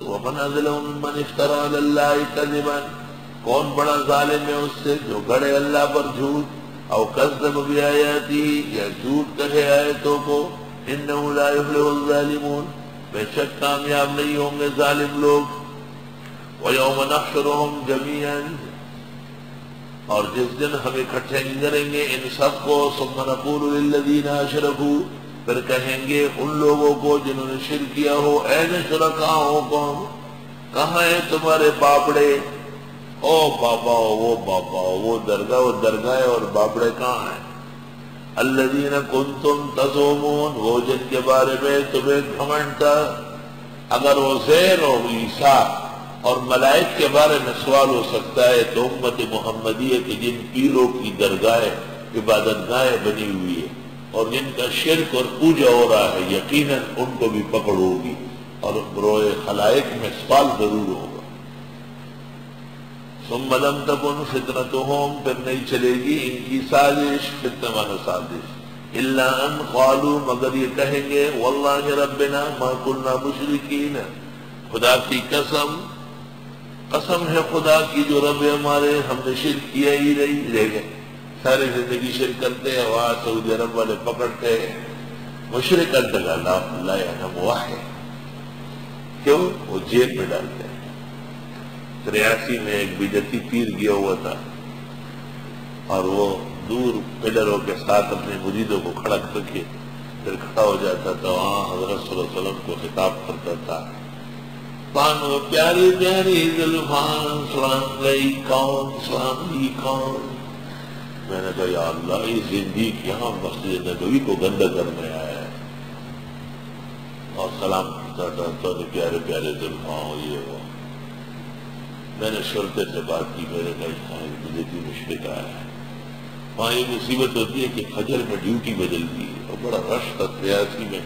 ومن اظلم ممن افترى علی اللہ کذبا، کون بڑا ظالم ہے اس سے جو گڑے اللہ پر جھوٹ، او کذب بآیاتہ، یا جھوٹ کہے آیتوں کو، انہ لا یفلح الظالمون، بے شک کامیاب نہیں ہوں گے ظالم لوگ۔ وَيَوْمَ نَحْشُرُهُمْ جَمِيعًا، اور جس دن ہم اکٹھے کریں گے ان سب کو، ثم نقول للذین اشرکوا، پھر کہیں گے ان لوگوں کو جنہوں نے شرک کیا ہو، این شرکاؤکم، کہاں ہیں تمہارے بابڑے؟ او بابا وہ بابا، وہ درگاہ اور بابڑے کہاں ہیں؟ الذین کنتم تزعمون، وہ جن کے بارے میں تمہیں گھمنڈ تھا۔ اگر وہ زیر اور عیسیٰ اور ملائک کے بارے میں سوال ہو سکتا ہے تو امت محمدیہ کے جن پیروں کی درگاہ عبادت گاہیں بنی ہوئی ہے اور جن کا شرک اور پوجا ہو رہا ہے، یقیناً ان کو بھی پکڑ ہوگی اور روئے خلائق میں سوال ضرور ہوگا۔ ثم لم تکن فتنتهم، پھر نہیں چلے گی ان کی سازش، فتنہ معنی سازش، الا ان قالوا، مگر یہ کہیں گے، واللہ ربنا ما كنا مشرکین، خدا کی قسم ہے خدا کی جو رب ہمارے، ہم نے شرک کیا ہی نہیں، لے گئے سارے زندگی شرک کرتے ہیں، وہاں سعودی عرب والے پکڑتے ہیں مشرک انتگا لا یعلم واحد، کیوں؟ وہ جیل میں ڈالتے ہیں۔ 83 میں ایک بدعتی پیر گیا ہوا تھا اور وہ دور پلروں کے ساتھ اپنے مریدوں کو کھڑا کر کے پھر کھڑا ہو جاتا تھا، وہاں حضرت صلی اللہ علیہ وسلم کو خطاب کرتا تھا، پانو پیاری پیاری زلفان، سلام گئی کون، سلام گئی کون۔ میں نے کہا یا اللہ، یہ زندگی یہاں مسجد نبوی کو گندہ کرنے آیا ہے، اور سلام کرتا تھا تو پیارے پیارے زلفان، یہ وہ۔ میں نے شرطے سے بات کی، میرے کہا بدعتی مشرک آیا ہے۔ وہاں یہ مصیبت ہوتی ہے کہ فجر میں ڈیوٹی بدلتی ہے، اور بڑا رش تھا 83 میں،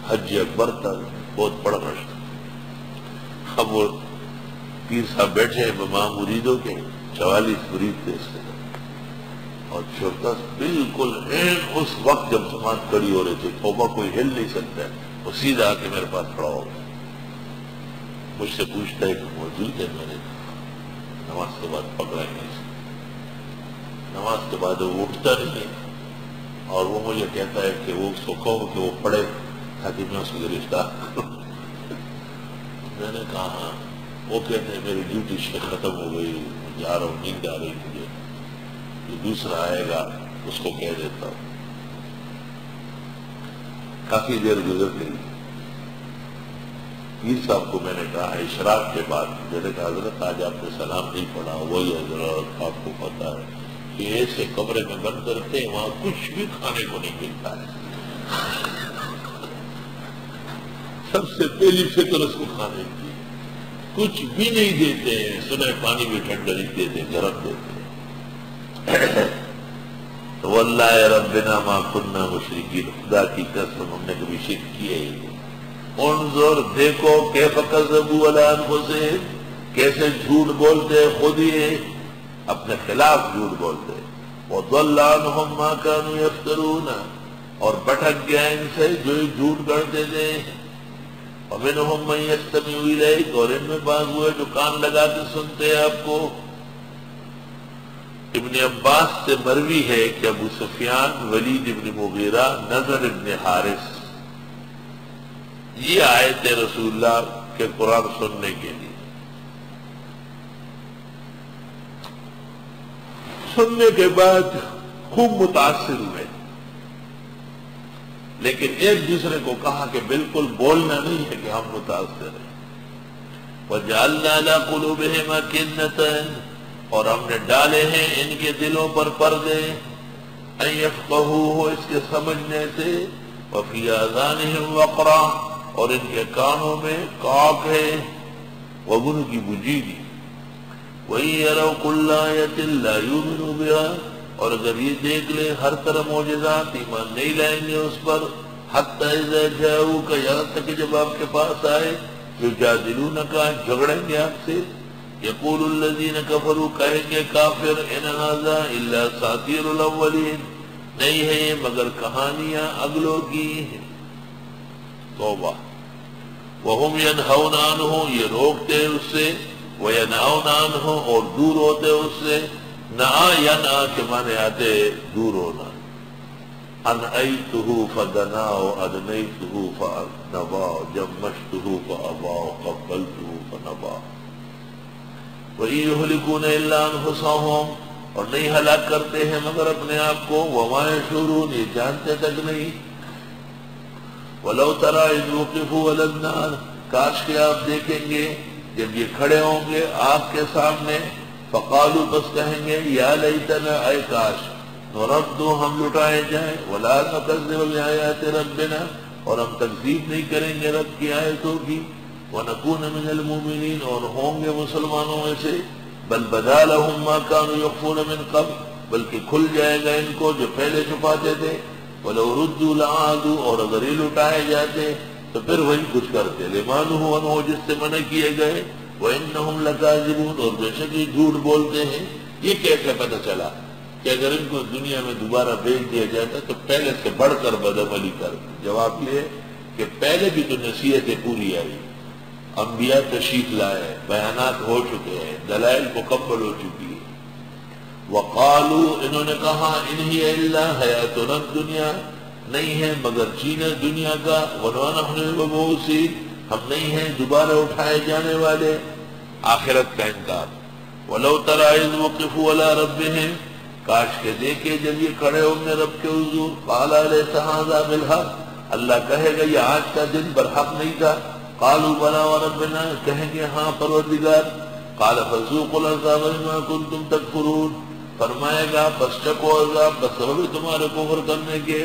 حج اکبر تھا، بہت بڑا رش تھا۔ اب وہ پیر صاحب بیٹھے ماں مریدوں کے 44 مرید تھے اس کے، اور چھوٹا بالکل اس وقت جب جماعت کھڑی ہو رہی تھی، توبہ کوئی ہل نہیں سکتا ہے، وہ سیدھا آ کے میرے پاس کھڑا ہو گیا، مجھ سے پوچھتا ہے کہ موجود ہے؟ میں نے نماز کے بعد پکڑا نہیں، نماز کے بعد وہ اٹھتا نہیں ہے، اور وہ مجھے کہتا ہے کہ وہ اس کو کہو کہ وہ پڑھے تاکہ میں اس کو گرفتار کروں۔ میں نے کہا ہاں۔ وہ کہتے ہیں میری ڈیوٹی ختم ہو گئی، جا رہا ہوں، نیند آ رہی مجھے، جو دوسرا آئے گا اس کو کہہ دیتا ہوں۔ کافی دیر گزر گئی، پیر صاحب کو میں نے کہا اشراق کے بعد، میں نے کہا حضرت آج آپ نے سلام نہیں پڑھا۔ وہی حضرت آپ کو پتا ہے کہ ایسے کمرے میں بند کرتے ہیں وہاں کچھ بھی کھانے کو نہیں ملتا ہے، سب سے پہلی فکر اس کو کھانے کی، کچھ بھی نہیں دیتے ہیں، سنے پانی بھی ٹھنڈا نہیں دیتے، گرم دیتے ہیں۔ تو واللہ ربنا ما كنا مشرکین، خدا کی قسم ہم نے کبھی شرک کیا ہی نہیں۔ انظر، دیکھو، کیف کذبوا علی انفسہم، کیسے جھوٹ بولتے خود ہی اپنے خلاف جھوٹ بولتے، وضل عنہم ما كانوا یفترون، اور بھٹک گیا ان سے جو جھوٹ کرتے تھے۔ ومنہم من یستمع الیک، اور ان میں بعض ہوئے جو کان لگا کے سنتے ہیں آپ کو۔ ابن عباس سے مروی ہے کہ ابو سفیان، ولید ابن مغیرہ، نضر ابن حارث یہ آئے تھے رسول اللہ کے قرآن سننے کے لیے، سننے کے بعد خوب متاثر ہوئے، لیکن ایک دوسرے کو کہا کہ بالکل بولنا نہیں ہے کہ ہم متاثر ہیں۔ وَجَعَلْنَا عَلَىٰ قُلُوبِهِمْ أَكِنَّةً، اور ہم نے ڈالے ہیں ان کے دلوں پر پردے، أَن يَفْقَهُوهُ، اس کے سمجھنے سے، وَفِي آذَانِهِمْ وَقْرًا، اور ان کے کانوں میں کاک ہے، وَغُنُ کی بجیلی، وَإِن يَرَوْا كُلَّ آيَةٍ لَا يُؤْمِنُوا بِهَا، اور اگر یہ دیکھ لیں ہر طرح معجزات، ایمان نہیں لائیں گے اس پر، حتی اذا جاؤک، یہاں تک کہ جب آپ کے پاس آئے، یجادلونک، جھگڑیں گے آپ سے، یقول الذین کفروا، کہیں گے کافر، ان ھذا الا اساطیر الاولین، نہیں ہے یہ مگر کہانیاں اگلوں کی۔ توبہ۔ وہم ینہون عنہ، یہ روکتے اس سے، وینہون عنہ، اور دور ہوتے اس سے۔ نہا ینہا کے معنی آتے دور ہونا۔ انعیتہ فدنا وادنیتہ فنبا، جمشتہ فابا قبلتہ فنبا۔ وَإِن يُهْلِكُونَ إِلَّا أَنفُسَهُمْ، اور نہیں ہلاک کرتے ہیں مگر اپنے آپ کو، وَمَا يَشْعُرُونَ، یہ جانتے تک نہیں۔ وَلَوْ تَرَىٰ إِذْ وُقِفُوا عَلَى النَّارِ، کاش کہ آپ دیکھیں گے جب یہ کھڑے ہوں گے آگ کے سامنے، فقالوا، بس کہیں گے، یا لیتنا، اے کاش، نرد، ہم لٹائے جائیں، ولا نکذب بآیات ربنا، اور ہم تکذیب نہیں کریں گے رب کی آیتوں کی، ونکون من المؤمنین، اور ہوں گے مسلمانوں میں سے۔ بل بدا لهم ما كانوا يخفون من قبل، بلکہ کھل جائے گا ان کو جو پہلے چھپاتے تھے۔ ولو ردوا لعادوا، اور اگر یہ لٹائے جاتے تو پھر وہی کچھ کرتے، لما نہوا عنہ، جس سے منع کیے گئے، وانہم لکاذبون، اور بے شک یہ جھوٹ بولتے ہیں۔ یہ کیسے پتہ چلا کہ اگر ان کو دنیا میں دوبارہ بھیج دیا جاتا تو پہلے سے بڑھ کر بدعملی کرتے؟ جواب یہ کہ پہلے بھی تو نصیحتیں پوری آئی، انبیاء تشریف لائے، بیانات ہو چکے ہیں، دلائل مکمل ہو چکی ہے۔ وقالوا، انہوں نے کہا، ان ہی الا حیاتنا الدنیا، نہیں ہے مگر جینا دنیا کا، وما نحن بمبعوثین، ہم نہیں ہیں دوبارہ اٹھائے جانے والے، آخرت کا انکار۔ ولو تری اذ وقفوا علی ربہم، کاش کے دیکھے جب یہ کھڑے ہوں گے رب کے حضور، قال الیس ھذا بالحق، اللہ کہے گا یہ آج کا دن برحق نہیں تھا؟ قالوا بلی وربنا، کہیں گے ہاں پروردگار۔ قال فذوقوا العذاب بما کنتم تکفرون، فرمائے گا بس چکو عذاب بسبب تمہارے کفر کرنے کے۔